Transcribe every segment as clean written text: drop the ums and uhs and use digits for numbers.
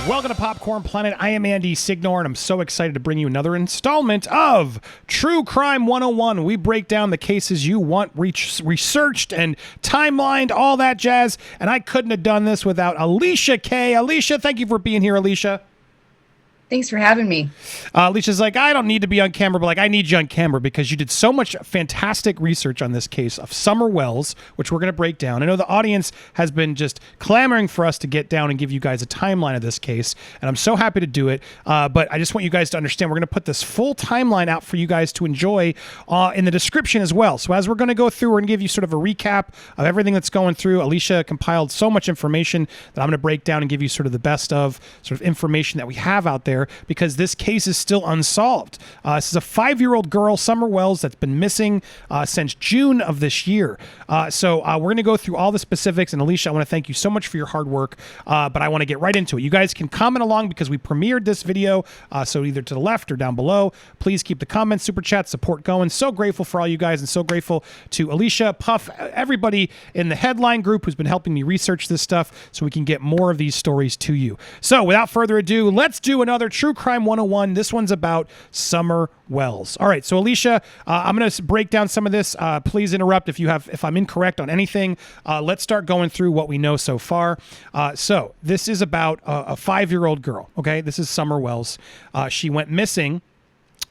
Welcome to Popcorn Planet. I am Andy Signor, and I'm so excited to bring you another installment of True Crime 101. We break down the cases you want researched and timelined, all that jazz. And I couldn't have done this without Alicia Kay. Alicia, thank you for being here, Alicia. Thanks for having me. Alicia's like, I don't need to be on camera, but I need you on camera because you did so much fantastic research on this case of Summer Wells, which we're going to break down. I know the audience has been just clamoring for us to get down and give you guys a timeline of this case, and I'm so happy to do it. But I just want you guys to understand we're going to put this full timeline out for you guys to enjoy in the description as well. So as we're going to go through, we're going to give you sort of a recap of everything that's going through. Alicia compiled so much information that I'm going to break down and give you sort of the best of sort of information that we have out there, because this case is still unsolved. This is a 5-year-old girl, Summer Wells, that's been missing since June of this year. So we're going to go through all the specifics. And Alicia, I want to thank you so much for your hard work, but I want to get right into it. You guys can comment along because we premiered this video, so either to the left or down below. Please keep the comments, super chat, support going. So grateful for all you guys, and so grateful to Alicia, Puff, everybody in the headline group who's been helping me research this stuff so we can get more of these stories to you. So without further ado, let's do another True Crime 101. This one's about Summer Wells. All right, so Alicia, I'm going to break down some of this. Please interrupt if I'm incorrect on anything. Let's start going through what we know so far. So this is about a 5-year-old girl. Okay, this is Summer Wells. She went missing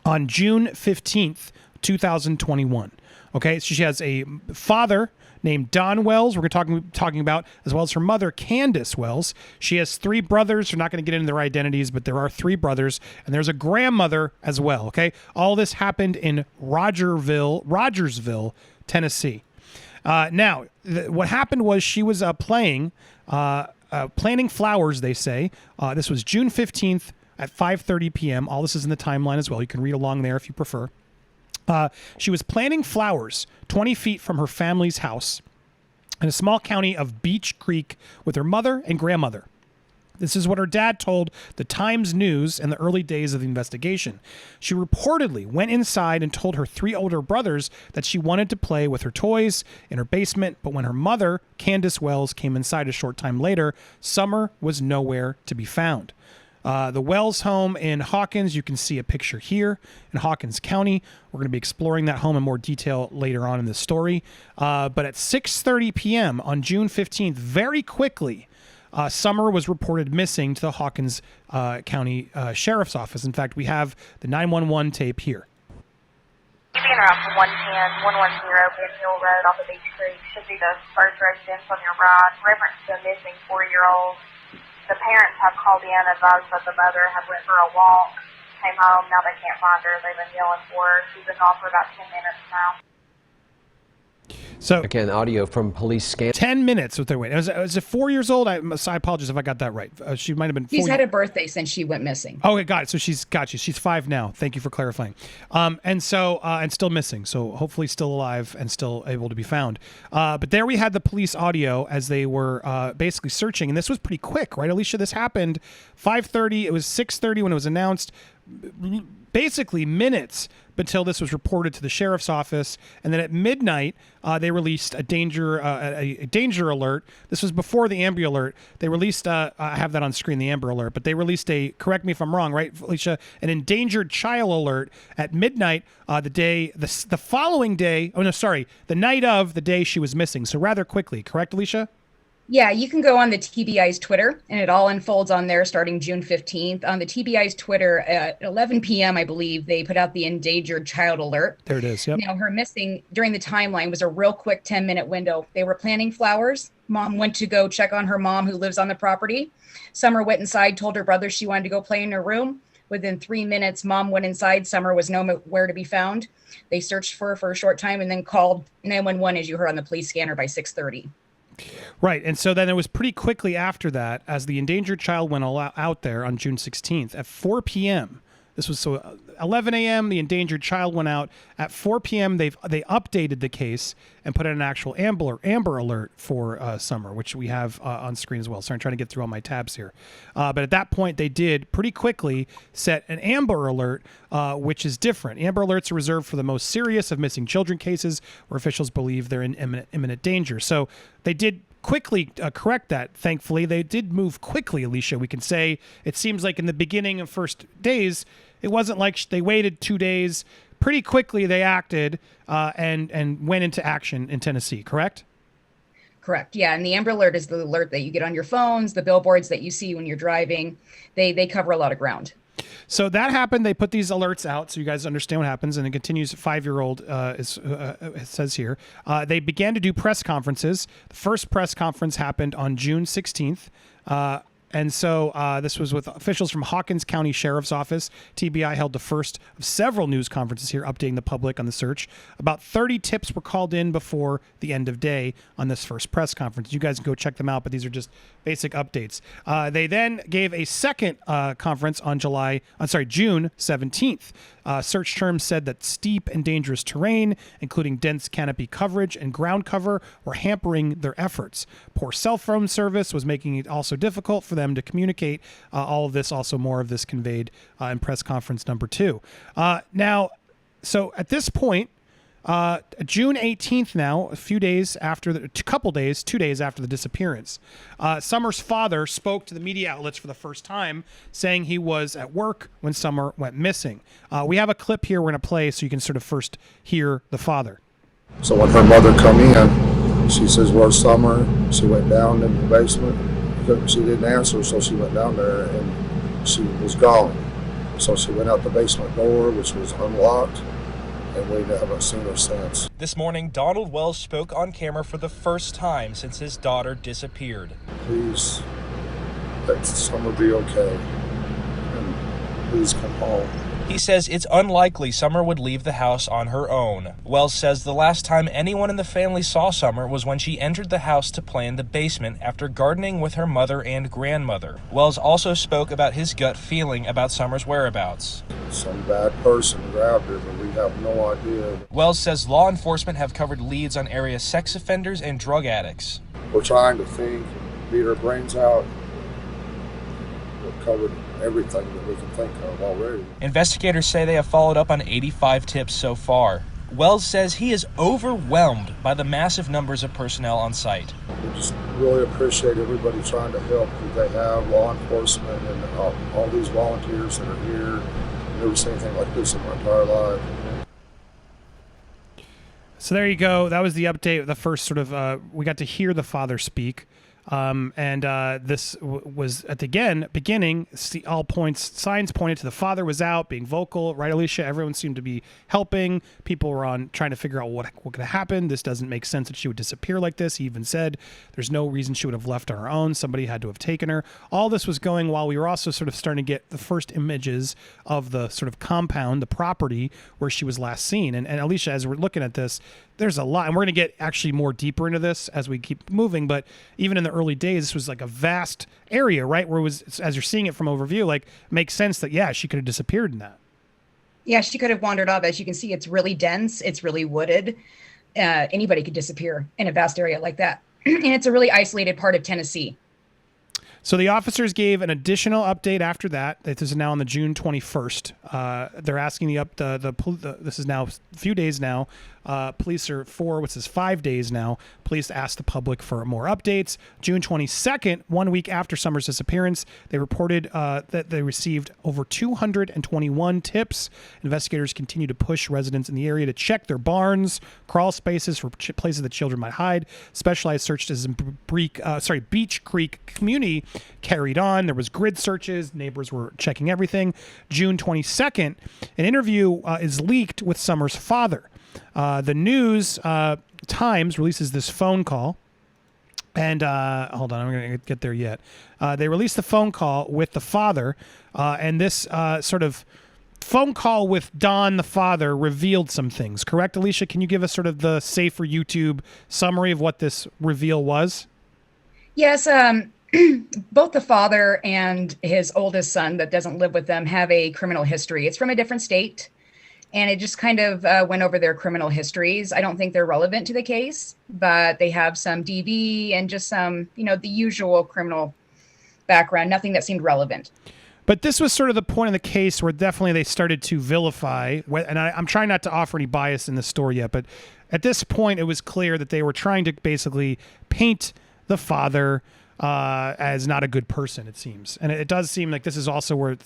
on June 15th, 2021. Okay, so she has a father named Don Wells, we're talking about, as well as her mother, Candus Wells. She has 3 brothers. We're not going to get into their identities, but there are 3 brothers, and there's a grandmother as well, okay? All this happened in Rogersville, Tennessee. Now, what happened was she was planting flowers, they say. This was June 15th at 5:30 p.m. All this is in the timeline as well. You can read along there if you prefer. She was planting flowers 20 feet from her family's house in a small county of Beach Creek with her mother and grandmother. This is what her dad told the Times News in the early days of the investigation. She reportedly went inside and told her 3 older brothers that she wanted to play with her toys in her basement, but when her mother, Candus Wells, came inside a short time later, Summer was nowhere to be found. The Wells home in Hawkins, you can see a picture here in Hawkins County. We're going to be exploring that home in more detail later on in this story. But at 6:30 p.m. on June 15th, very quickly, Summer was reported missing to the Hawkins County Sheriff's Office. In fact, we have the 911 tape here. Being around 110, 110 Ben Hill Road off of Beach Creek should be the first residence on your right. Reference to a missing 4-year-old. The parents have called in, advised that the mother had went for a walk, came home, now they can't find her. They've been yelling for her. She's been gone for about 10 minutes now. So again, audio from police scan. 10 minutes with their wait. Was it 4 years old? I apologize if I got that right. She might have been 4. She's had a birthday since she went missing. Okay, got it. So she's 5 now. Thank you for clarifying. And still missing. So hopefully still alive and still able to be found. But there we had the police audio as they were basically searching. And this was pretty quick, right, Alicia? This happened 5:30. It was 6:30 when it was announced. Basically minutes until this was reported to the sheriff's office, and then at midnight they released a danger alert. This was before the Amber Alert. They released I have that on screen, the Amber Alert, but they released correct me if I'm wrong, right, Alicia, an endangered child alert at midnight the following day. Oh no, sorry, the night of the day she was missing. So rather quickly, correct, Alicia? Yeah, you can go on the TBI's Twitter, and it all unfolds on there starting June 15th. On the TBI's Twitter at 11 p.m., I believe, they put out the endangered child alert. There it is, yep. Now, her missing during the timeline was a real quick 10-minute window. They were planting flowers. Mom went to go check on her mom who lives on the property. Summer went inside, told her brother she wanted to go play in her room. Within 3 minutes, Mom went inside. Summer was nowhere to be found. They searched for her for a short time and then called 911, as you heard on the police scanner, by 6:30. Right, and so then it was pretty quickly after that, as the endangered child went out there on June 16th at 4 p.m. This was 11 a.m. The endangered child went out at 4 p.m. They updated the case and put in an actual Amber Alert for Summer, which we have on screen as well. So I'm trying to get through all my tabs here. But at that point, they did pretty quickly set an Amber Alert, which is different. Amber Alerts are reserved for the most serious of missing children cases where officials believe they're in imminent danger. So they did quickly correct that. Thankfully, they did move quickly, Alicia. We can say it seems like in the beginning of first days, it wasn't like they waited 2 days. Pretty quickly, they acted and went into action in Tennessee, correct? Correct. Yeah. And the Amber Alert is the alert that you get on your phones, the billboards that you see when you're driving. They cover a lot of ground. So that happened. They put these alerts out so you guys understand what happens. And it continues. 5-year-old it says here. They began to do press conferences. The first press conference happened on June 16th. And so this was with officials from Hawkins County Sheriff's Office. TBI held the first of several news conferences here, updating the public on the search. About 30 tips were called in before the end of day on this first press conference. You guys can go check them out, but these are just basic updates. They then gave a second conference on June 17th. Search terms said that steep and dangerous terrain, including dense canopy coverage and ground cover, were hampering their efforts. Poor cell phone service was making it also difficult for them to communicate. All of this, also more of this conveyed in press conference number 2. So at this point, June 18th now, a few days after, 2 days after the disappearance, Summer's father spoke to the media outlets for the first time, saying he was at work when Summer went missing. We have a clip here we're going to play so you can sort of first hear the father. So when her mother come in, she says, "Where's Summer?" She went down in the basement. She didn't answer, so she went down there and she was gone. So she went out the basement door, which was unlocked, and we haven't seen her since. This morning, Donald Wells spoke on camera for the first time since his daughter disappeared. Please let Summer be okay, and please come home. He says it's unlikely Summer would leave the house on her own. Wells says the last time anyone in the family saw Summer was when she entered the house to play in the basement after gardening with her mother and grandmother. Wells also spoke about his gut feeling about Summer's whereabouts. Some bad person grabbed her, but we have no idea. Wells says law enforcement have covered leads on area sex offenders and drug addicts. We're trying to think, beat our brains out. We've covered everything that we can think of already. Investigators say they have followed up on 85 tips so far. Wells says he is overwhelmed by the massive numbers of personnel on site. We just really appreciate everybody trying to help that they have, law enforcement and all these volunteers that are here. I've never seen anything like this in my entire life. So there you go. That was the update. The first sort of, we got to hear the father speak. This was at the beginning. All signs pointed to the father was out, being vocal, right, Alicia? Everyone seemed to be helping. People were on trying to figure out what could happen. This doesn't make sense that she would disappear like this. He even said there's no reason she would have left on her own. Somebody had to have taken her. All this was going while we were also sort of starting to get the first images of the sort of compound, the property where she was last seen. And Alicia, as we're looking at this, there's a lot, and we're going to get actually more deeper into this as we keep moving. But even in the early days, this was like a vast area, right? Where it was, as you're seeing it from overview, like makes sense that, yeah, she could have disappeared in that. Yeah, she could have wandered off. As you can see, it's really dense. It's really wooded. Anybody could disappear in a vast area like that. And it's a really isolated part of Tennessee. So the officers gave an additional update after that. This is now on the June 21st. They're asking this is now a few days now. Police are 5 days now. Police asked the public for more updates. June 22nd, 1 week after Summer's disappearance, they reported that they received over 221 tips. Investigators continue to push residents in the area to check their barns, crawl spaces for places that children might hide. Specialized searches in Beach Creek community carried on. There was grid searches. Neighbors were checking everything. June 22nd, an interview is leaked with Summer's father. The News Times releases this phone call. And hold on, I'm going to get there yet. They released the phone call with the father. And this sort of phone call with Don, the father, revealed some things. Correct, Alicia? Can you give us sort of the safer YouTube summary of what this reveal was? Yes. Both the father and his oldest son that doesn't live with them have a criminal history. It's from a different state. And it just kind of went over their criminal histories. I don't think they're relevant to the case, but they have some DV and just some, the usual criminal background, nothing that seemed relevant. But this was sort of the point of the case where definitely they started to vilify, and I'm trying not to offer any bias in this story yet, but at this point it was clear that they were trying to basically paint the father as not a good person, it seems. And it does seem like this is also where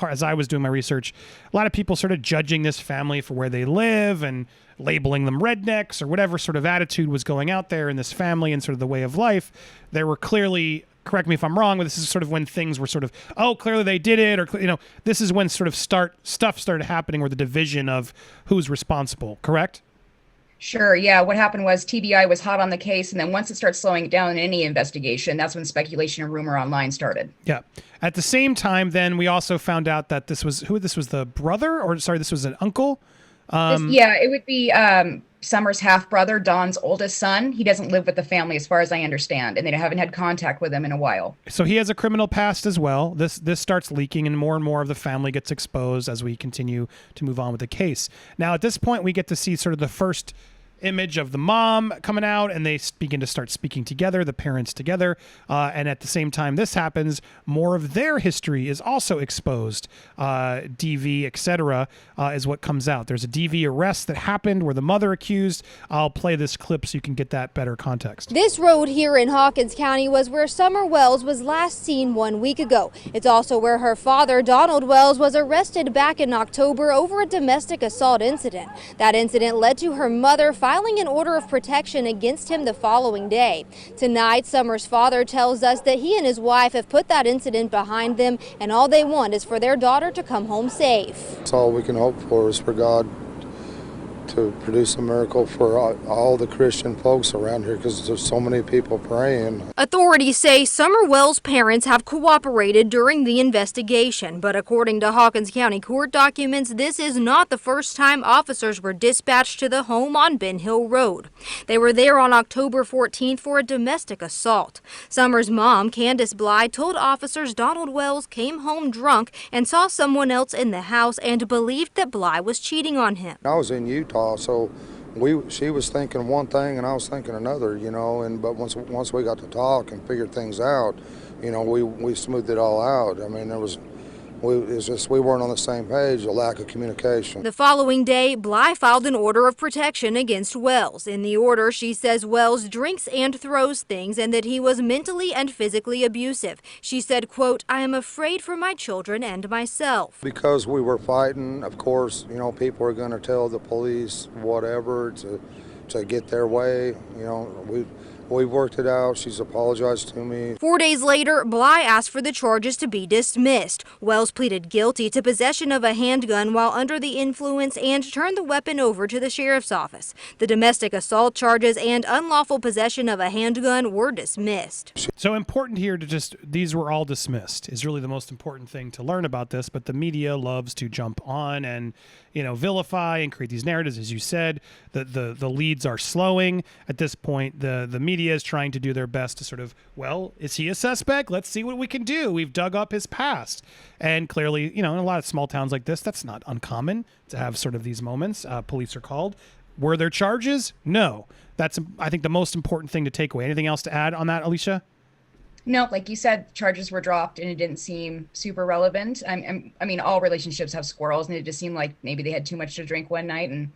as I was doing my research, a lot of people started judging this family for where they live and labeling them rednecks or whatever sort of attitude was going out there in this family and sort of the way of life. There were clearly, correct me if I'm wrong, but this is sort of when things were sort of, oh, clearly they did it, or, this is when sort of stuff started happening, or the division of who's responsible, correct? Sure. Yeah. What happened was TBI was hot on the case. And then once it starts slowing down in any investigation, that's when speculation and rumor online started. Yeah. At the same time, then we also found out that this was the brother, or sorry, this was an uncle. It would be Summer's half brother, Don's oldest son. He doesn't live with the family as far as I understand, and they haven't had contact with him in a while. So he has a criminal past as well. This starts leaking, and more of the family gets exposed as we continue to move on with the case. Now, at this point, we get to see sort of the first image of the mom coming out, and they begin to start speaking together, the parents together, and at the same time this happens, more of their history is also exposed. DV, etc., is what comes out. There's a DV arrest that happened where the mother accused. I'll play this clip so you can get that better context. This road here in Hawkins County was where Summer Wells was last seen 1 week ago. It's also where her father, Donald Wells, was arrested back in October over a domestic assault incident. That incident led to her mother filing an order of protection against him the following day. Tonight, Summer's father tells us that he and his wife have put that incident behind them, and all they want is for their daughter to come home safe. That's all we can hope for, is for God to produce a miracle for all the Christian folks around here, because there's so many people praying. Authorities say Summer Wells' parents have cooperated during the investigation, but according to Hawkins County court documents, this is not the first time officers were dispatched to the home on Ben Hill Road. They were there on October 14th for a domestic assault. Summer's mom, Candus Bly, told officers Donald Wells came home drunk and saw someone else in the house and believed that Bly was cheating on him. I was in Utah, so she was thinking one thing and I was thinking another, but once we got to talk and figured things out, we smoothed it all out. I mean, it's just we weren't on the same page, a lack of communication. The following day, Bly filed an order of protection against Wells. In the order, she says Wells drinks and throws things and that he was mentally and physically abusive. She said, quote, "I am afraid for my children and myself." Because we were fighting, of course, people are going to tell the police whatever to get their way. We've worked it out. She's apologized to me. 4 days later, Bly asked for the charges to be dismissed. Wells pleaded guilty to possession of a handgun while under the influence and turned the weapon over to the sheriff's office. The domestic assault charges and unlawful possession of a handgun were dismissed. So important here these were all dismissed is really the most important thing to learn about this, but the media loves to jump on and, vilify and create these narratives. As you said, the leads are slowing. At this point, the media is trying to do their best to sort of, well, is he a suspect? Let's see what we can do. We've dug up his past. And clearly, in a lot of small towns like this, that's not uncommon to have sort of these moments. Police are called. Were there charges? No. That's, I think, the most important thing to take away. Anything else to add on that, Alicia? No, like you said, charges were dropped and it didn't seem super relevant. I mean, all relationships have squirrels, and it just seemed like maybe they had too much to drink one night and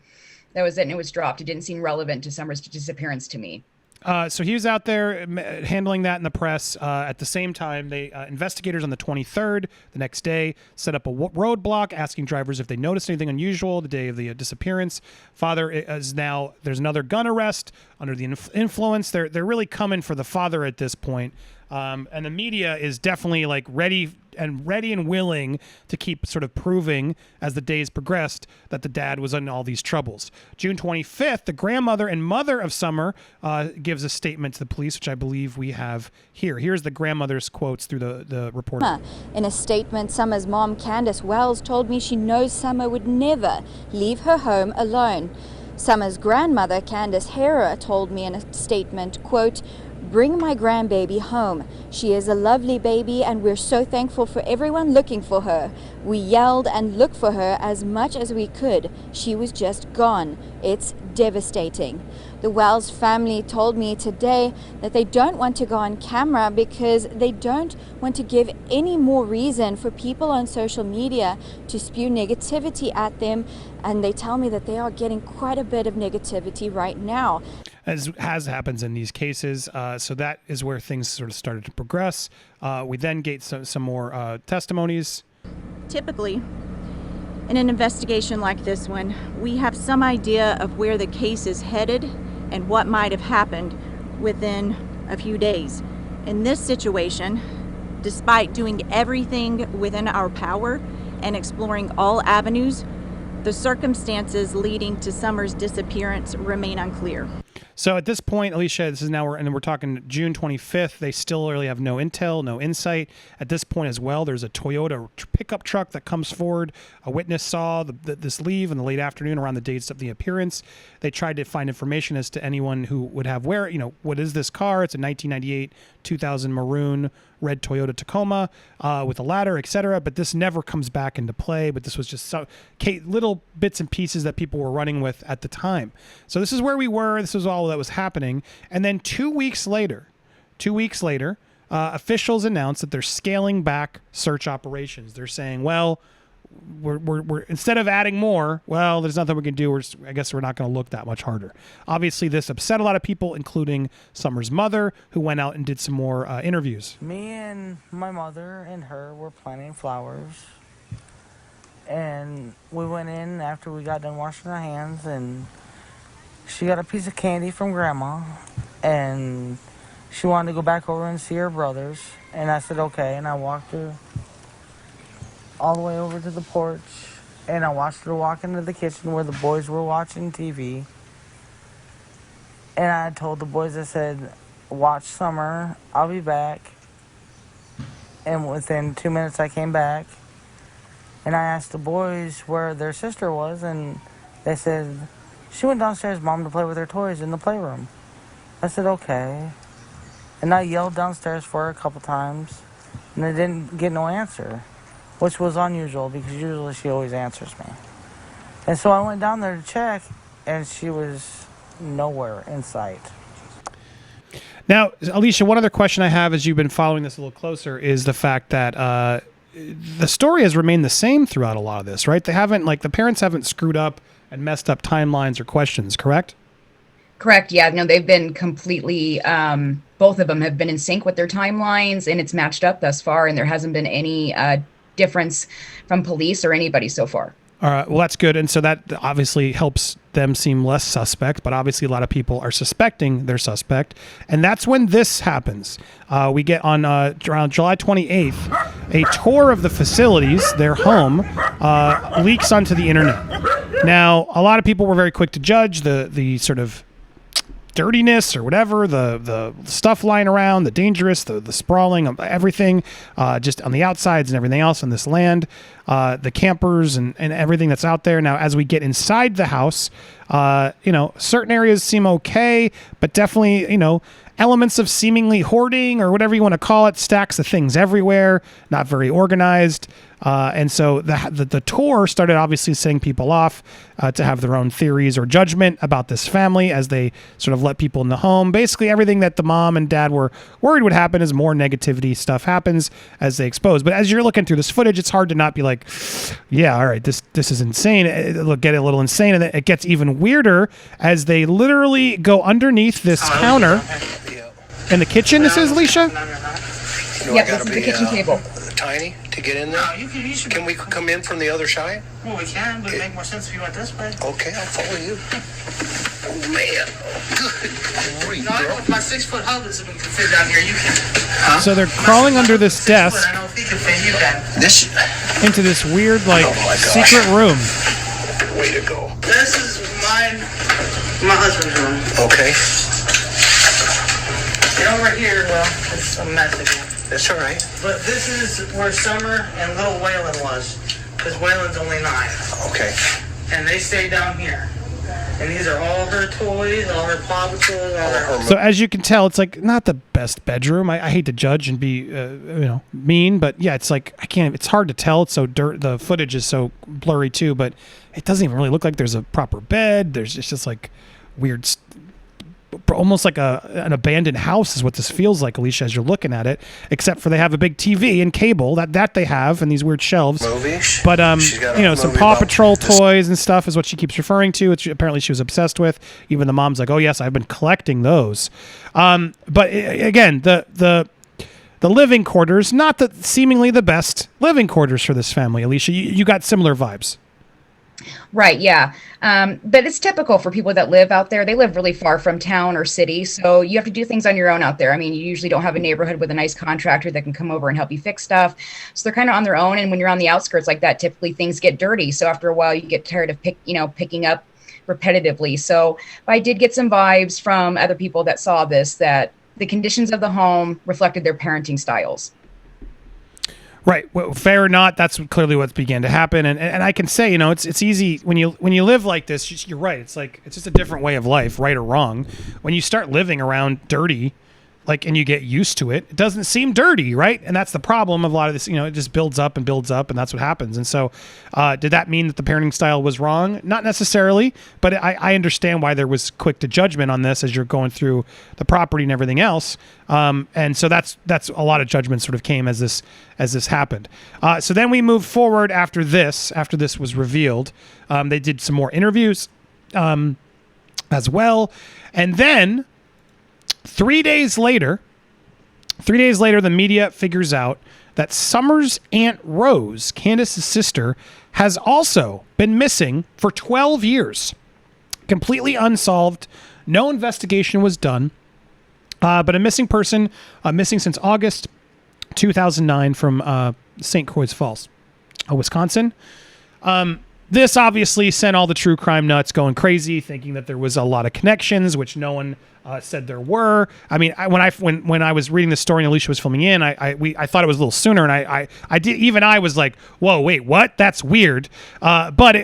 that was it, and it was dropped. It didn't seem relevant to Summer's disappearance to me. So he was out there handling that in the press. At the same time, investigators on the 23rd, the next day, set up a roadblock asking drivers if they noticed anything unusual the day of the disappearance. Father is now, there's another gun arrest under the influence. They're really coming for the father at this point. And the media is definitely ready and willing to keep sort of proving as the days progressed that the dad was in all these troubles. June 25th, the grandmother and mother of Summer gives a statement to the police, which I believe we have here. Here's the grandmother's quotes through the reporter. In a statement, Summer's mom, Candus Wells, told me she knows Summer would never leave her home alone. Summer's grandmother, Candace Hera, told me in a statement, quote, "Bring my grandbaby home. She is a lovely baby and we're so thankful for everyone looking for her. We yelled and looked for her as much as we could. She was just gone. It's devastating." The Wells family told me today that they don't want to go on camera because they don't want to give any more reason for people on social media to spew negativity at them. And they tell me that they are getting quite a bit of negativity right now. as happens in these cases. So that is where things sort of started to progress. We then get some more testimonies. Typically, in an investigation like this one, we have some idea of where the case is headed and what might have happened within a few days. In this situation, despite doing everything within our power and exploring all avenues, the circumstances leading to Summer's disappearance remain unclear. So at this point, Alicia, this is now we're talking June 25th. They still really have no intel, no insight. At this point as well, there's a Toyota pickup truck that comes forward. A witness saw this leave in the late afternoon around the dates of the appearance. They tried to find information as to anyone who would have what is this car? It's a 1998 2000 maroon red Toyota Tacoma with a ladder, etc. But this never comes back into play. But this was just little bits and pieces that people were running with at the time. So this is where we were. This was all that was happening. And then 2 weeks later, officials announced that they're scaling back search operations. They're saying, well, we're instead of adding more, well, there's nothing we can do. I guess we're not going to look that much harder. Obviously, this upset a lot of people, including Summer's mother, who went out and did some more interviews. Me and my mother and her were planting flowers. And we went in after we got done washing our hands, and she got a piece of candy from Grandma, and she wanted to go back over and see her brothers. And I said, okay, and I walked her all the way over to the porch, and I watched her walk into the kitchen where the boys were watching TV. And I told the boys, I said, watch Summer, I'll be back. And within 2 minutes I came back, and I asked the boys where their sister was, and they said, she went downstairs, Mom, to play with her toys in the playroom. I said, okay. And I yelled downstairs for her a couple times, and I didn't get no answer, which was unusual because usually she always answers me. And so I went down there to check, and she was nowhere in sight. Now, Alicia, one other question I have as you've been following this a little closer is the fact that the story has remained the same throughout a lot of this, right? They haven't, the parents haven't screwed up and messed up timelines or questions, correct? Correct. Yeah. No, they've been completely, both of them have been in sync with their timelines, and it's matched up thus far. And there hasn't been any difference from police or anybody so far. All right. Well, that's good. And so that obviously helps them seem less suspect, but obviously a lot of people are suspecting they're suspect. And that's when this happens. We get on around July 28th, a tour of the facilities, their home, leaks onto the internet. Now, a lot of people were very quick to judge the sort of dirtiness or whatever, the stuff lying around, the dangerous, the sprawling of everything, just on the outsides and everything else on this land, the campers and everything that's out there. Now, as we get inside the house, certain areas seem okay, but definitely, elements of seemingly hoarding or whatever you want to call it, stacks of things everywhere, not very organized. And so the tour started obviously setting people off to have their own theories or judgment about this family as they sort of let people in the home. Basically, everything that the mom and dad were worried would happen is more negativity stuff happens as they expose. But as you're looking through this footage, it's hard to not be like, yeah, all right, this is insane. It'll get a little insane. And then it gets even weirder as they literally go underneath this counter in the kitchen. This is, Alicia? Yep, this is the kitchen table. Tiny to get in there? No, you should. Can we come in from the other side? Well, we can, but it make more sense if you went this way. Okay, I'll follow you. Oh, man. Good grief, No, with my 6-foot hubs, if we can fit down here, you can. Huh? So they're crawling under this desk I know if he can fit, you can. This? into this weird, Oh, my gosh. secret room. Way to go. This is my husband's room. Okay. And over here, well, it's a mess again. That's all right. But this is where Summer and little Waylon was, because Waylon's only 9. Okay. And they stay down here. And these are all her toys, all her Paw Patrol, all her... So as you can tell, it's not the best bedroom. I hate to judge and be, mean, but yeah, it's it's hard to tell. It's so the footage is so blurry too, but it doesn't even really look like there's a proper bed. It's just weird almost like an abandoned house is what this feels like, Alicia, as you're looking at it, except for they have a big TV and cable that they have and these weird shelves. But, some Paw Patrol toys and stuff is what she keeps referring to, which apparently she was obsessed with. Even the mom's like, oh, yes, I've been collecting those. But again, the living quarters, not seemingly the best living quarters for this family. Alicia, you got similar vibes. Right, yeah. But it's typical for people that live out there. They live really far from town or city, so you have to do things on your own out there. I mean, you usually don't have a neighborhood with a nice contractor that can come over and help you fix stuff. So they're kind of on their own, and when you're on the outskirts like that, typically things get dirty. So after a while, you get tired of picking up repetitively. So I did get some vibes from other people that saw this, that the conditions of the home reflected their parenting styles. Right. Well, fair or not, that's clearly what began to happen. And I can say, it's easy when you live like this. You're right. It's just a different way of life, right or wrong. When you start living around dirty, and you get used to it, it doesn't seem dirty, right? And that's the problem of a lot of this. It just builds up, and that's what happens. And so, did that mean that the parenting style was wrong? Not necessarily, but I understand why there was quick to judgment on this as you're going through the property and everything else. And so that's a lot of judgment sort of came as this happened. So then we moved forward after this was revealed. They did some more interviews as well, and then. 3 days later, the media figures out that Summer's Aunt Rose, Candus's sister, has also been missing for 12 years. Completely unsolved. No investigation was done. But a missing person, missing since August 2009 from St. Croix Falls, Wisconsin. This obviously sent all the true crime nuts going crazy, thinking that there was a lot of connections, which no one said there were. I mean, when I was reading the story and Alicia was filming in, I thought it was a little sooner, and I was like, whoa, wait, what? That's weird. But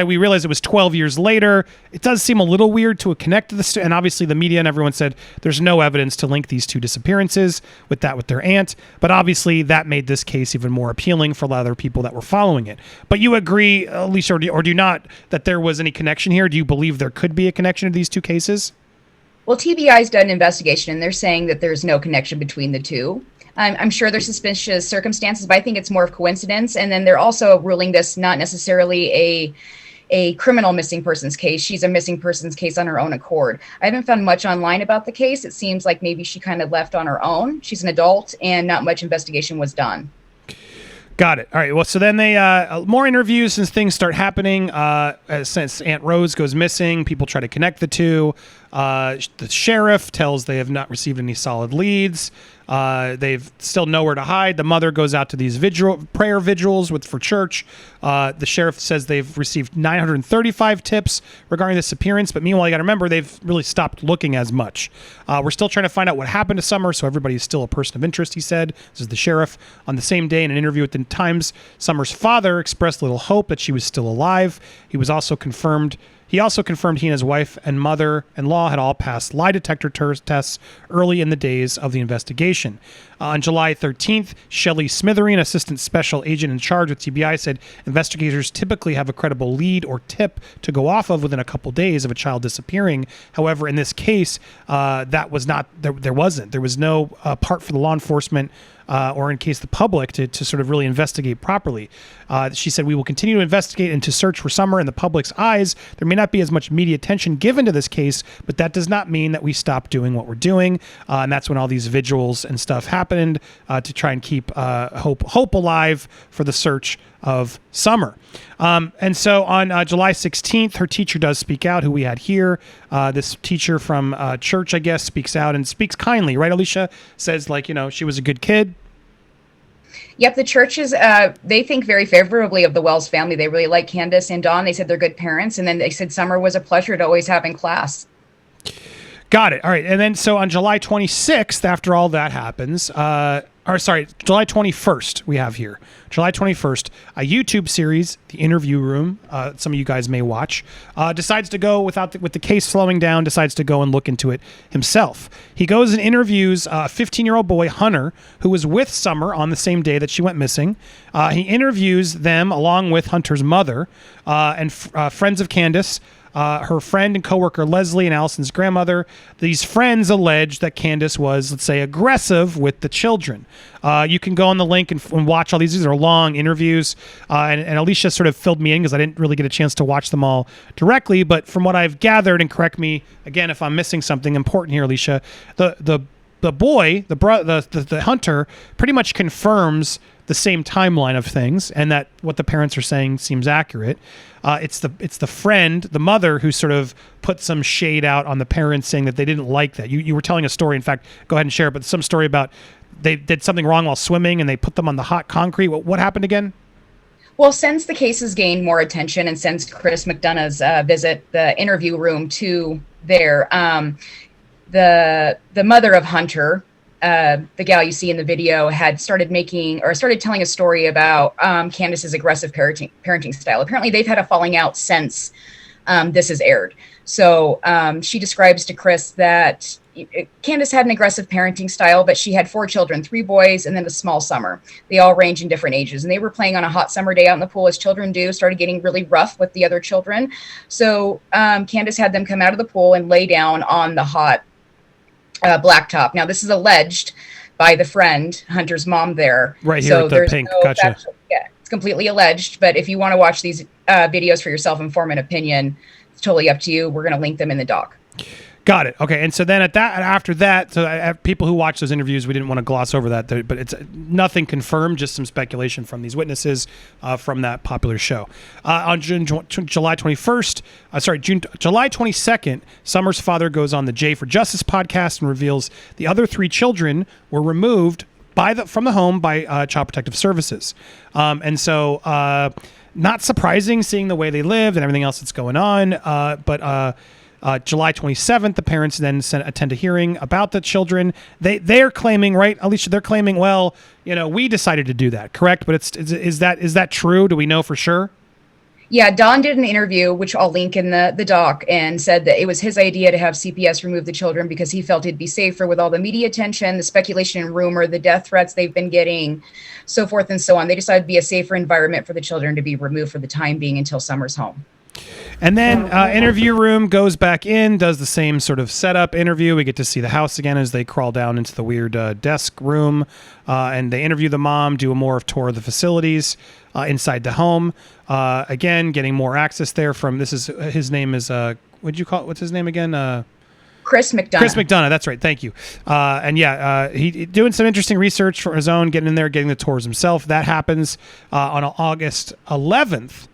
we realized it was 12 years later, it does seem a little weird to connect to this. And obviously the media and everyone said there's no evidence to link these two disappearances with their aunt. But obviously that made this case even more appealing for a lot of other people that were following it. But you agree, Alicia, or do you not, that there was any connection here? Do you believe there could be a connection to these two cases? Well, TBI's done an investigation, and they're saying that there's no connection between the two. I'm sure there's suspicious circumstances, but I think it's more of coincidence. And then they're also ruling this not necessarily a criminal missing persons case. She's a missing persons case on her own accord. I haven't found much online about the case. It seems like maybe she kind of left on her own. She's an adult, and not much investigation was done. Got it. All right. Well, so then they more interviews since things start happening. Since Aunt Rose goes missing, people try to connect the two. The sheriff tells they have not received any solid leads. They've still nowhere to hide. The mother goes out to these prayer vigils for church. The sheriff says they've received 935 tips regarding this disappearance, but meanwhile, you got to remember they've really stopped looking as much. We're still trying to find out what happened to Summer, so everybody is still a person of interest, he said. This is the sheriff. On the same day, in an interview with the Times, Summer's father expressed little hope that she was still alive. He also confirmed he and his wife and mother-in-law had all passed lie detector tests early in the days of the investigation. On July 13th, Shelley Smithery, an assistant special agent in charge with TBI, said investigators typically have a credible lead or tip to go off of within a couple days of a child disappearing. However, in this case, that was not there wasn't. There was no part for the law enforcement or in case the public to sort of really investigate properly. She said, we will continue to investigate and to search for Summer in the public's eyes. There may not be as much media attention given to this case, but that does not mean that we stop doing what we're doing. And that's when all these vigils and stuff happened to try and keep hope alive for the search of Summer. And so on July 16th, her teacher does speak out, who we had here. This teacher from church, I guess, speaks out and speaks kindly, right, Alicia? Says, she was a good kid. Yep, the churches, they think very favorably of the Wells family. They really like Candus and Dawn. They said they're good parents. And then they said Summer was a pleasure to always have in class. Got it. All right. And then so on July 26th, after all that happens, July 21st, we have here. July 21st, a YouTube series, The Interview Room, some of you guys may watch, decides to go with the case slowing down, decides to go and look into it himself. He goes and interviews a 15-year-old boy, Hunter, who was with Summer on the same day that she went missing. He interviews them along with Hunter's mother and friends of Candus. her friend and coworker Leslie and Allison's grandmother. These friends allege that Candus was, let's say, aggressive with the children. You can go on the link and watch all these. These are long interviews, and Alicia sort of filled me in because I didn't really get a chance to watch them all directly. But from what I've gathered, and correct me again if I'm missing something important here, Alicia, the boy, the hunter, pretty much confirms the same timeline of things, and that what the parents are saying seems accurate. It's the friend, the mother, who sort of put some shade out on the parents, saying that they didn't like that. You were telling a story. In fact, go ahead and share it. But some story about they did something wrong while swimming, and they put them on the hot concrete. What happened again? Well, since the case has gained more attention, and since Chris McDonough's visit the interview room to there, the mother of Hunter, the gal you see in the video, had started telling a story about Candus's aggressive parenting style. Apparently, they've had a falling out since this has aired. So she describes to Chris that Candus had an aggressive parenting style, but she had 4 children, 3 boys, and then a small Summer. They all range in different ages, and they were playing on a hot summer day out in the pool, as children do, started getting really rough with the other children. So Candus had them come out of the pool and lay down on the hot blacktop. Now, this is alleged by the friend, Hunter's mom there. Right here with the pink. Gotcha. Yeah, it's completely alleged, but if you want to watch these videos for yourself and form an opinion, it's totally up to you. We're going to link them in the doc. Got it. Okay. And so then after that, so people who watch those interviews, we didn't want to gloss over that, but it's nothing confirmed, just some speculation from these witnesses from that popular show. On July 22nd, Summer's father goes on the J for Justice podcast and reveals the other 3 children were removed from the home by Child Protective Services. And so not surprising, seeing the way they lived and everything else that's going on. But July 27th, the parents then attend a hearing about the children. They're claiming, right, Alicia? They're claiming, well, we decided to do that, correct? But is that true? Do we know for sure? Yeah, Don did an interview, which I'll link in the doc, and said that it was his idea to have CPS remove the children because he felt it'd be safer with all the media attention, the speculation and rumor, the death threats they've been getting, so forth and so on. They decided to be a safer environment for the children to be removed for the time being until Summer's home. And then interview room goes back in, does the same sort of setup interview. We get to see the house again as they crawl down into the weird desk room, and they interview the mom, do a more of tour of the facilities inside the home. Again, getting more access there from his name is what's his name again? Chris McDonough. Chris McDonough, that's right. Thank you. He doing some interesting research for his own, getting in there, getting the tours himself. That happens on August 11th.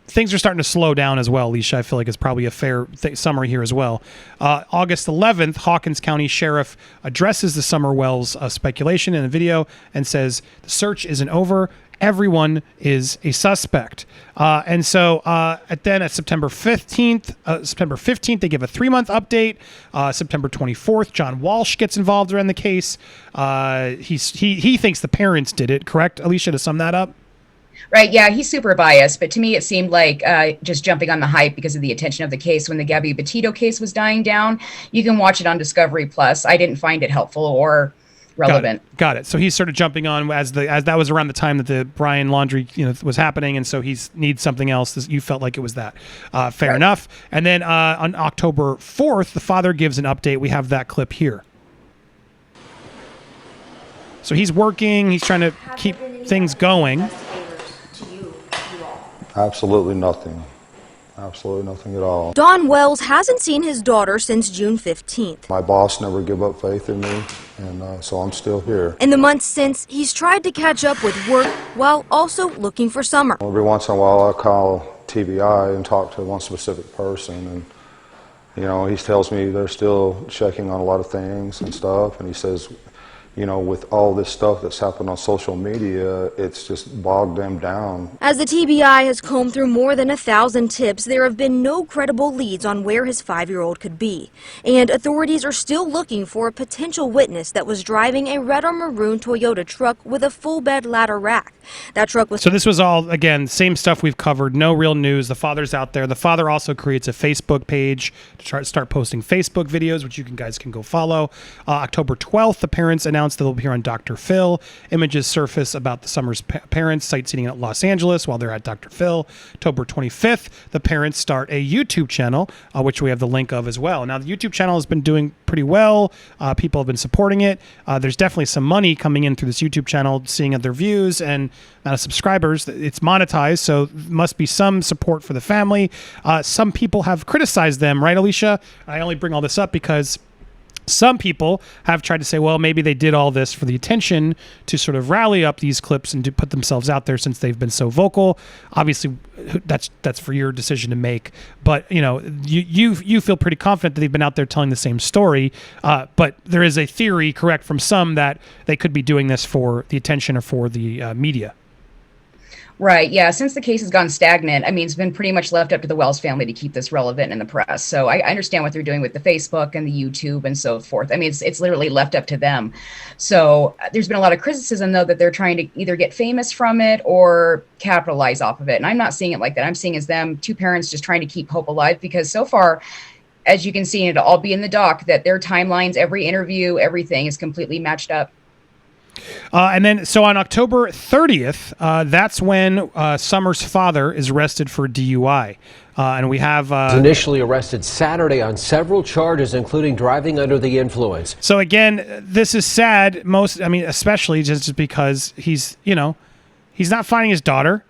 Things are starting to slow down as well, Alicia. I feel like it's probably a fair summary here as well. August 11th, Hawkins County Sheriff addresses the Summer Wells speculation in a video and says the search isn't over. Everyone is a suspect. And so then at September 15th, they give a 3-month update. September 24th, John Walsh gets involved around the case. He thinks the parents did it, correct, Alicia, to sum that up? Right, yeah, he's super biased, but to me it seemed like just jumping on the hype because of the attention of the case when the Gabby Petito case was dying down. You can watch it on Discovery Plus. I didn't find it helpful or relevant. Got it. So he's sort of jumping on as that was around the time that the Brian Laundrie was happening, and so he needs something else. You felt like it was that. Fair enough. And then on October 4th, the father gives an update. We have that clip here. So he's working. He's trying to keep things going. Absolutely nothing. Absolutely nothing at all. Don Wells hasn't seen his daughter since June 15th. My boss never gave up faith in me, and so I'm still here. In the months since, he's tried to catch up with work while also looking for Summer. Every once in a while I call TBI and talk to one specific person, and he tells me they're still checking on a lot of things and stuff, and he says, with all this stuff that's happened on social media, it's just bogged them down. As the TBI has combed through more than 1,000 tips, there have been no credible leads on where his 5-year-old could be. And authorities are still looking for a potential witness that was driving a red or maroon Toyota truck with a full bed ladder rack. That truck was... So this was all, again, same stuff we've covered, no real news. The father's out there. The father also creates a Facebook page to start posting Facebook videos, which you guys can go follow. October 12th, the parents announced announced they'll appear on Dr. Phil. Images surface about the Summers parents sightseeing at Los Angeles while they're at Dr. Phil. October 25th, the parents start a YouTube channel, which we have the link of as well. Now, the YouTube channel has been doing pretty well. People have been supporting it. There's definitely some money coming in through this YouTube channel, seeing their views and amount of subscribers. It's monetized, so must be some support for the family. Some people have criticized them, right, Alicia? I only bring all this up because some people have tried to say, well, maybe they did all this for the attention to sort of rally up these clips and to put themselves out there since they've been so vocal. Obviously, that's for your decision to make. But you feel pretty confident that they've been out there telling the same story. But there is a theory, correct, from some that they could be doing this for the attention or for the media. Right. Yeah. Since the case has gone stagnant, I mean, it's been pretty much left up to the Wells family to keep this relevant in the press. So I understand what they're doing with the Facebook and the YouTube and so forth. I mean, it's literally left up to them. So there's been a lot of criticism, though, that they're trying to either get famous from it or capitalize off of it. And I'm not seeing it like that. I'm seeing as them, two parents just trying to keep hope alive, because so far, as you can see, it'll all be in the doc, that their timelines, every interview, everything is completely matched up. And then, so on October 30th, that's when Summer's father is arrested for DUI. And we have... initially arrested Saturday on several charges, including driving under the influence. So again, this is sad, especially just because he's not finding his daughter.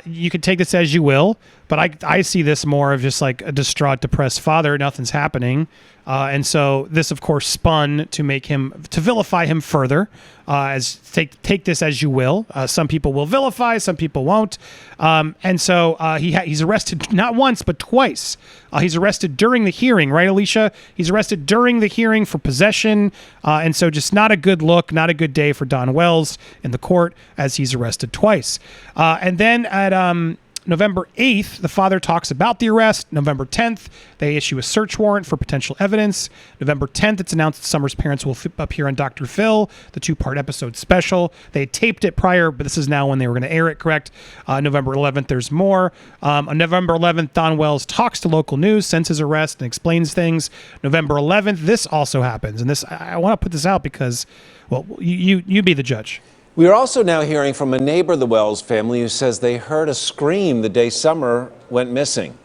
You can take this as you will, but I see this more of just like a distraught, depressed father. Nothing's happening. And so this, of course, spun to vilify him further, as take this as you will. Some people will vilify, some people won't. And so he's arrested not once, but twice. He's arrested during the hearing, right, Alicia? He's arrested during the hearing for possession. And so just not a good look, not a good day for Don Wells in the court, as he's arrested twice. And then at November 8th, the father talks about the arrest. November 10th, they issue a search warrant for potential evidence. November 10th, it's announced that Summer's parents will appear on Dr. Phil, the 2-part episode special. They taped it prior, but this is now when they were going to air it, correct? November 11th, there's more. On November 11th, Don Wells talks to local news since his arrest and explains things. November 11th, this also happens. And this, I want to put this out because, well, you be the judge. We are also now hearing from a neighbor of the Wells family who says they heard a scream the day Summer went missing.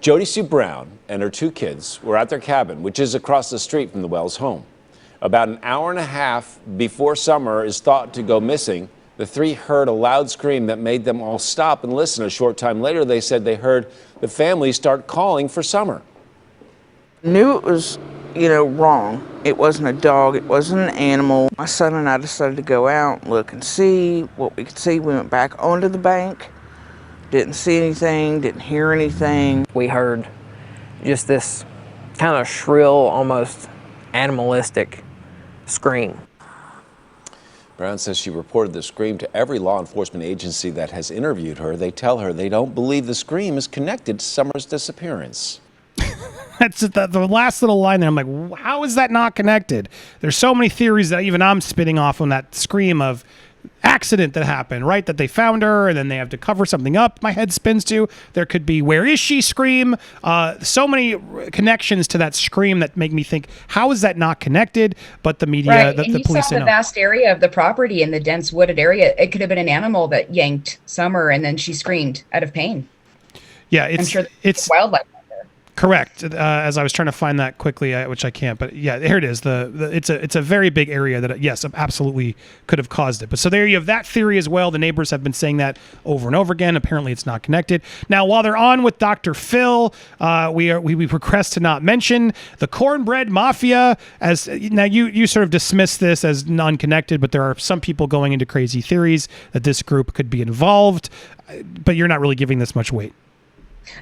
Jody Sue Brown and her 2 kids were at their cabin, which is across the street from the Wells home. About an hour and a half before Summer is thought to go missing, the 3 heard a loud scream that made them all stop and listen. A short time later, they said they heard the family start calling for Summer. Knew it was, wrong. It wasn't a dog, it wasn't an animal. My son and I decided to go out and look and see what we could see. We went back onto the bank, didn't see anything, didn't hear anything. We heard just this kind of shrill, almost animalistic scream. Brown says she reported the scream to every law enforcement agency that has interviewed her. They tell her they don't believe the scream is connected to Summer's disappearance. That's the last little line there. I'm like, how is that not connected? There's so many theories that even I'm spitting off on that scream of accident that happened, right? That they found her and then they have to cover something up. My head spins to. There could be where is she scream. So many connections to that scream that make me think, how is that not connected? But the media, right. the you police saw the vast area of the property in the dense wooded area. It could have been an animal that yanked Summer and then she screamed out of pain. Yeah, I'm sure it's wildlife. Correct. As I was trying to find that quickly, which I can't, but yeah, here it is. It's a very big area that yes, absolutely could have caused it. But so there you have that theory as well. The neighbors have been saying that over and over again. Apparently, it's not connected. Now, while they're on with Dr. Phil, we request to not mention the cornbread mafia. As now, you sort of dismiss this as non-connected, but there are some people going into crazy theories that this group could be involved. But you're not really giving this much weight.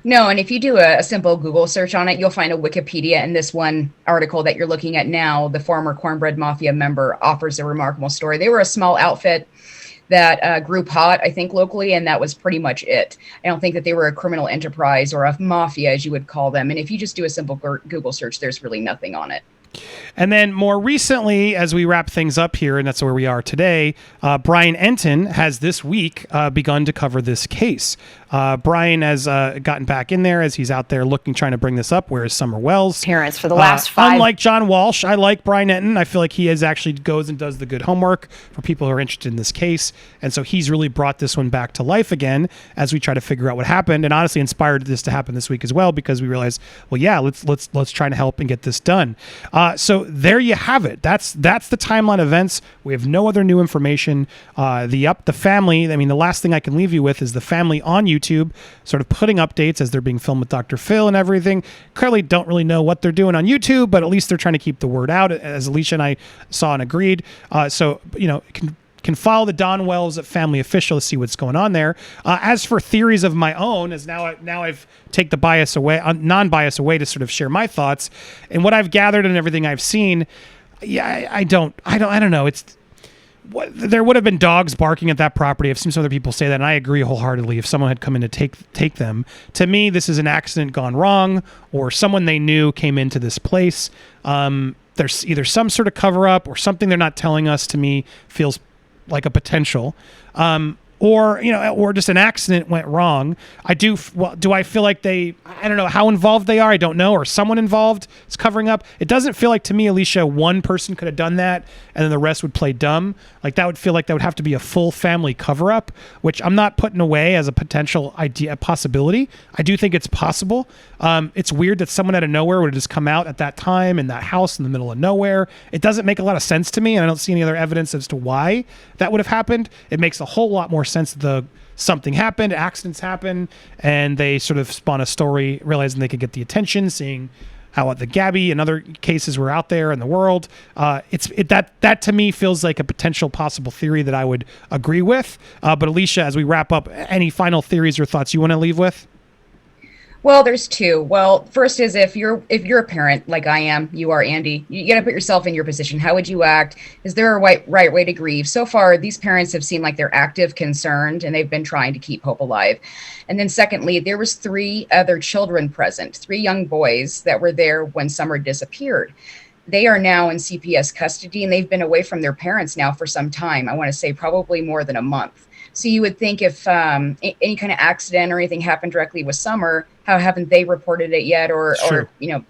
No, and if you do a simple Google search on it, you'll find a Wikipedia, and this one article that you're looking at now, the former Cornbread Mafia member offers a remarkable story. They were a small outfit that grew pot, I think, locally, and that was pretty much it. I don't think that they were a criminal enterprise or a mafia, as you would call them. And if you just do a simple Google search, there's really nothing on it. And then more recently, as we wrap things up here, and that's where we are today, Brian Enton has this week begun to cover this case. Brian has gotten back in there as he's out there trying to bring this up. Where is Summer Wells? Parents for the last 5. Unlike John Walsh, I like Brian Enton. I feel like he actually goes and does the good homework for people who are interested in this case. And so he's really brought this one back to life again as we try to figure out what happened, and honestly inspired this to happen this week as well, because we realized, well, yeah, let's try to help and get this done. So there you have it. That's the timeline of events. We have no other new information. The family, I mean, the last thing I can leave you with is the family on YouTube sort of putting updates as they're being filmed with Dr. Phil and everything. Clearly don't really know what they're doing on YouTube, but at least they're trying to keep the word out, as Alicia and I saw and agreed. So, can follow the Don Wells family official to see what's going on there. As for theories of my own, as now I've take the bias away, non-bias away, to sort of share my thoughts and what I've gathered and everything I've seen. Yeah, I don't know. There would have been dogs barking at that property. I've seen some other people say that, and I agree wholeheartedly. If someone had come in to take them, to me, this is an accident gone wrong, or someone they knew came into this place. There's either some sort of cover up or something they're not telling us. To me, feels like a potential, or just an accident went wrong. Do I feel like I don't know how involved they are. I don't know, or someone involved is covering up. It doesn't feel like to me, Alicia, one person could have done that and then the rest would play dumb. Like that would feel like that would have to be a full family cover up, which I'm not putting away as a potential possibility. I do think it's possible. It's weird that someone out of nowhere would have just come out at that time in that house in the middle of nowhere. It doesn't make a lot of sense to me, and I don't see any other evidence as to why that would have happened. It makes a whole lot more sense that something happened, accidents happen, and they sort of spawn a story, realizing they could get the attention, seeing how the Gabby and other cases were out there in the world. That to me feels like a potential possible theory that I would agree with. But Alicia, as we wrap up, any final theories or thoughts you want to leave with? Well, there's two. Well, first is if you're a parent like I am, you are, Andy, you got to put yourself in your position. How would you act? Is there a right way to grieve? So far, these parents have seemed like they're active, concerned, and they've been trying to keep hope alive. And then secondly, there was 3 other children present, 3 young boys that were there when Summer disappeared. They are now in CPS custody, and they've been away from their parents now for some time. I want to say probably more than a month. So you would think if any kind of accident or anything happened directly with Summer, how haven't they reported it yet, or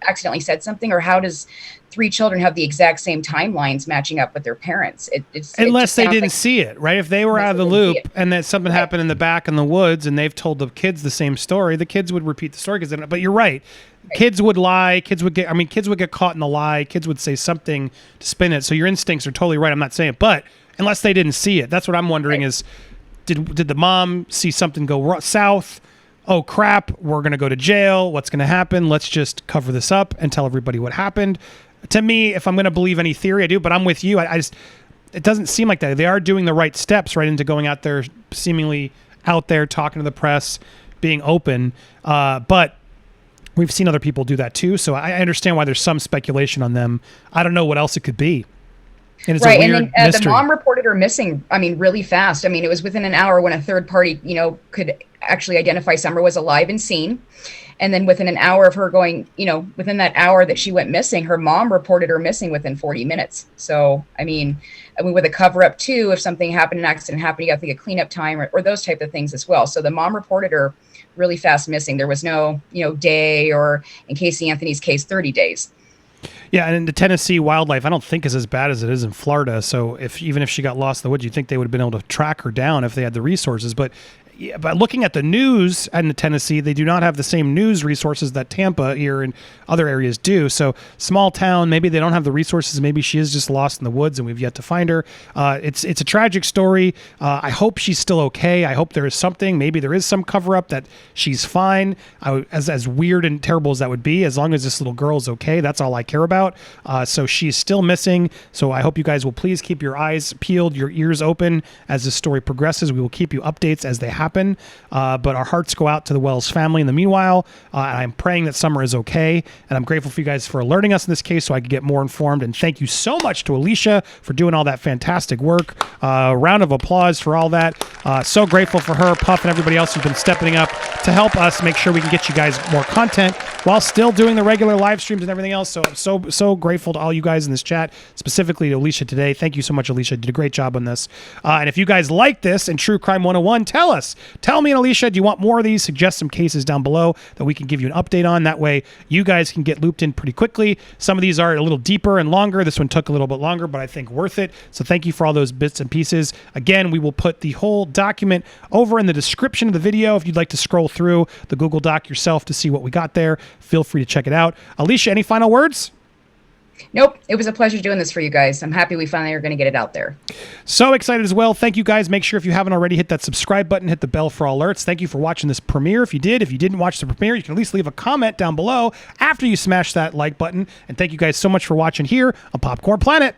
accidentally said something, or how does 3 children have the exact same timelines matching up with their parents? Unless they didn't see it, right? If they were out of the loop and that something happened in the back in the woods and they've told the kids the same story, the kids would repeat the story. But you're right. Kids would lie. Kids would get caught in the lie. Kids would say something to spin it. So your instincts are totally right. I'm not saying it, but unless they didn't see it, that's what I'm wondering is, did the mom see something go south? Oh crap, we're going to go to jail. What's going to happen? Let's just cover this up and tell everybody what happened. To me, if I'm going to believe any theory, I do, but I'm with you. It doesn't seem like that. They are doing the right steps right into going out there, seemingly out there talking to the press, being open. But we've seen other people do that too. So I understand why there's some speculation on them. I don't know what else it could be. And it's a weird and then mystery. The mom reported her missing, really fast. It was within an hour when a third party, could actually identify Summer was alive and seen. And then within an hour of her going, within that hour that she went missing, her mom reported her missing within 40 minutes. So, with a cover up too, if something happened, an accident happened, you got to think of cleanup time or those type of things as well. So the mom reported her really fast missing. There was no, day, or in Casey Anthony's case, 30 days. Yeah, and the Tennessee wildlife, I don't think is as bad as it is in Florida. So even if she got lost in the woods, you'd think they would have been able to track her down if they had the resources. But looking at the news in Tennessee, they do not have the same news resources that Tampa here and other areas do. So small town, maybe they don't have the resources. Maybe she is just lost in the woods and we've yet to find her. It's a tragic story. I hope she's still okay. I hope there is something. Maybe there is some cover up that she's fine. As weird and terrible as that would be, as long as this little girl is okay, that's all I care about. So she's still missing. So I hope you guys will please keep your eyes peeled, your ears open as this story progresses. We will keep you updates as they happen. But our hearts go out to the Wells family in the meanwhile. I'm praying that Summer is okay, and I'm grateful for you guys for alerting us in this case so I could get more informed. And thank you so much to Alicia for doing all that fantastic work. Round of applause for all that. So grateful for her, Puff, and everybody else who's been stepping up to help us make sure we can get you guys more content while still doing the regular live streams and everything else. So I'm so grateful to all you guys in this chat, specifically to Alicia today. Thank you so much, Alicia. You did a great job on this. And if you guys like this and True Crime 101, tell us. Tell me and Alicia, do you want more of these? Suggest some cases down below that we can give you an update on. That way you guys can get looped in pretty quickly. Some of these are a little deeper and longer. This one took a little bit longer, but I think worth it. So thank you for all those bits and pieces. Again, we will put the whole document over in the description of the video. If you'd like to scroll through the Google Doc yourself to see what we got there, feel free to check it out. Alicia, any final words? Nope. It was a pleasure doing this for you guys. I'm happy we finally are going to get it out there. So excited as well. Thank you guys. Make sure if you haven't already, hit that subscribe button, hit the bell for all alerts. Thank you for watching this premiere. If you didn't watch the premiere, you can at least leave a comment down below after you smash that like button. And thank you guys so much for watching here on Popcorn Planet.